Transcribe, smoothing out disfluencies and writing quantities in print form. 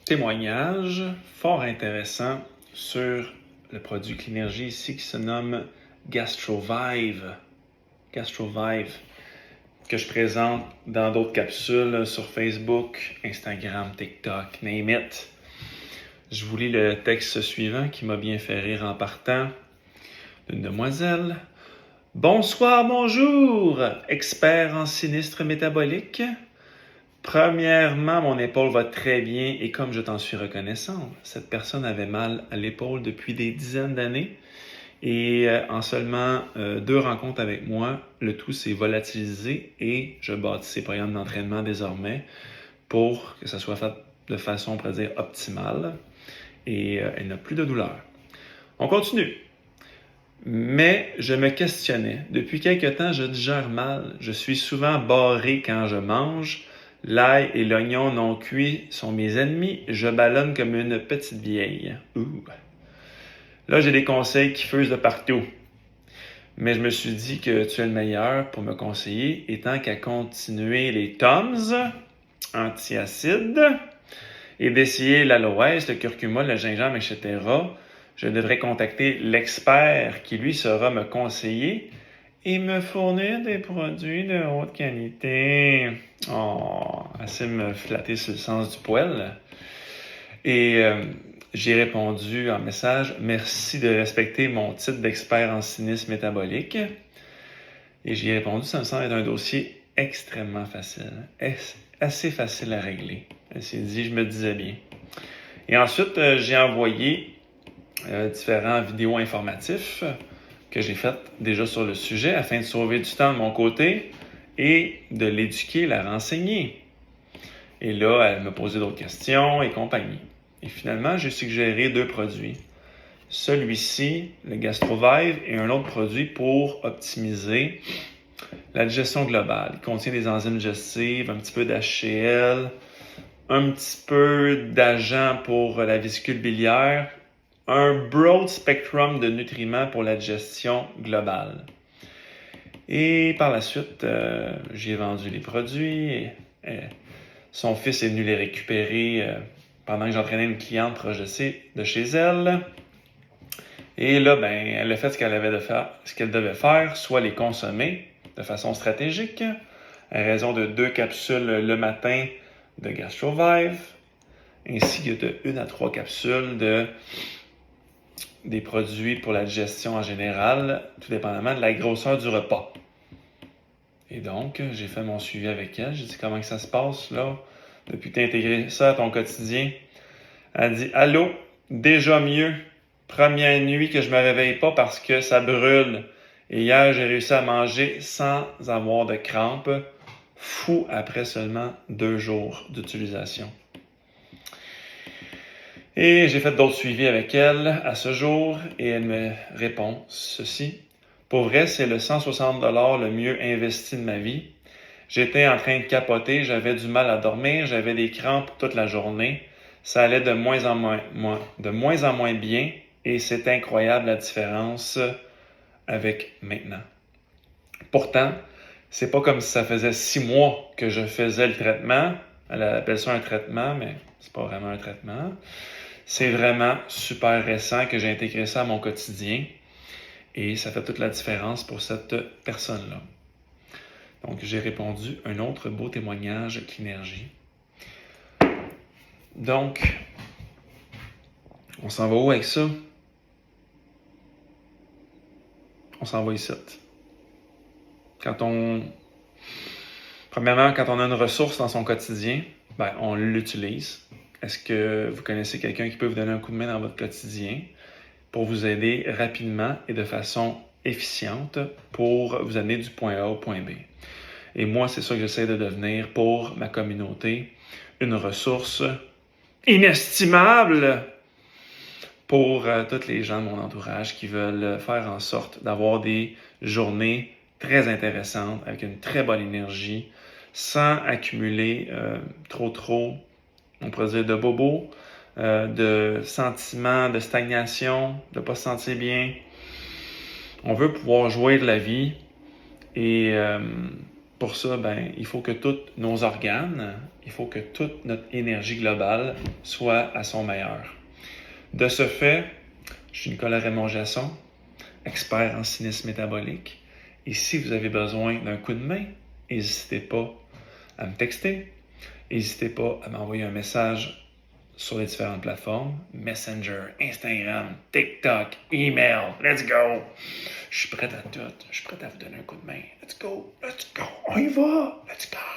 Témoignage fort intéressant sur le produit Clinergie ici qui se nomme GastroVive. GastroVive, que je présente dans d'autres capsules sur Facebook, Instagram, TikTok, name it. Je vous lis le texte suivant qui m'a bien fait rire en partant d'une demoiselle. Bonsoir, bonjour, expert en sinistre métabolique. Premièrement, mon épaule va très bien et comme je t'en suis reconnaissante, cette personne avait mal à l'épaule depuis des dizaines d'années et en seulement 2 rencontres avec moi, le tout s'est volatilisé et je bâtis ses programmes d'entraînement désormais pour que ça soit fait de façon, on pourrait dire, optimale et elle n'a plus de douleur. On continue. Mais je me questionnais. Depuis quelque temps, je digère mal. Je suis souvent barré quand je mange. L'ail et l'oignon non cuits sont mes ennemis. Je ballonne comme une petite vieille. Ouh. Là, j'ai des conseils qui fusent de partout. Mais je me suis dit que tu es le meilleur pour me conseiller, et tant qu'à continuer les Tums, antiacides, et d'essayer l'aloès, le curcuma, le gingembre, etc., je devrais contacter l'expert qui, lui, saura me conseiller et me fournir des produits de haute qualité. Oh, assez me flatter sur le sens du poil. Et j'ai répondu en message, merci de respecter mon titre d'expert en sinistre métabolique. Et j'ai répondu, ça me semble être un dossier extrêmement facile, assez facile à régler. Elle s'est dit, je me disais bien. Et ensuite, j'ai envoyé différents vidéos informatifs que j'ai faites déjà sur le sujet afin de sauver du temps de mon côté et de l'éduquer, la renseigner. Et là, elle m'a posé d'autres questions et compagnie. Et finalement, j'ai suggéré 2 produits. Celui-ci, le GastroVive, et un autre produit pour optimiser la digestion globale. Il contient des enzymes digestives, un petit peu d'HCl, un petit peu d'agent pour la vésicule biliaire, un broad spectrum de nutriments pour la digestion globale. Et par la suite, j'ai vendu les produits. Son fils est venu les récupérer pendant que j'entraînais une cliente proche de chez elle. Et là, elle a fait ce qu'elle devait faire, soit les consommer de façon stratégique, à raison de 2 capsules le matin de GastroVive, ainsi que de 1 à 3 capsules des produits pour la digestion en général, tout dépendamment de la grosseur du repas. Et donc, j'ai fait mon suivi avec elle. J'ai dit comment que ça se passe là, depuis que tu as intégré ça à ton quotidien. Elle dit, allô, déjà mieux. Première nuit que je me réveille pas parce que ça brûle. Et hier, j'ai réussi à manger sans avoir de crampes. Fou après seulement 2 jours d'utilisation. Et j'ai fait d'autres suivis avec elle à ce jour et elle me répond ceci. Pour vrai, c'est le 160 $ le mieux investi de ma vie. J'étais en train de capoter, j'avais du mal à dormir, j'avais des crampes toute la journée. Ça allait de moins en moins bien et c'est incroyable la différence avec maintenant. Pourtant, c'est pas comme si ça faisait 6 mois que je faisais le traitement. Elle appelle ça un traitement, mais c'est pas vraiment un traitement. C'est vraiment super récent que j'ai intégré ça à mon quotidien et ça fait toute la différence pour cette personne-là. Donc, j'ai répondu un autre beau témoignage Clinergie. Donc, on s'en va où avec ça? On s'en va ici. Premièrement, quand on a une ressource dans son quotidien, on l'utilise. Est-ce que vous connaissez quelqu'un qui peut vous donner un coup de main dans votre quotidien pour vous aider rapidement et de façon efficiente pour vous amener du point A au point B? Et moi, c'est ça que j'essaie de devenir pour ma communauté, une ressource inestimable pour tous les gens de mon entourage qui veulent faire en sorte d'avoir des journées très intéressantes avec une très bonne énergie, sans accumuler trop, on pourrait dire, de bobos, de sentiments de stagnation, de ne pas se sentir bien. On veut pouvoir jouir de la vie et pour ça, il faut que tous nos organes, il faut que toute notre énergie globale soit à son meilleur. De ce fait, je suis Nicolas Raymond-Jasson, expert en cynisme métabolique. Et si vous avez besoin d'un coup de main, n'hésitez pas à me texter. N'hésitez pas à m'envoyer un message sur les différentes plateformes. Messenger, Instagram, TikTok, email. Let's go! Je suis prêt à tout. Je suis prêt à vous donner un coup de main. Let's go! On y va! Let's go!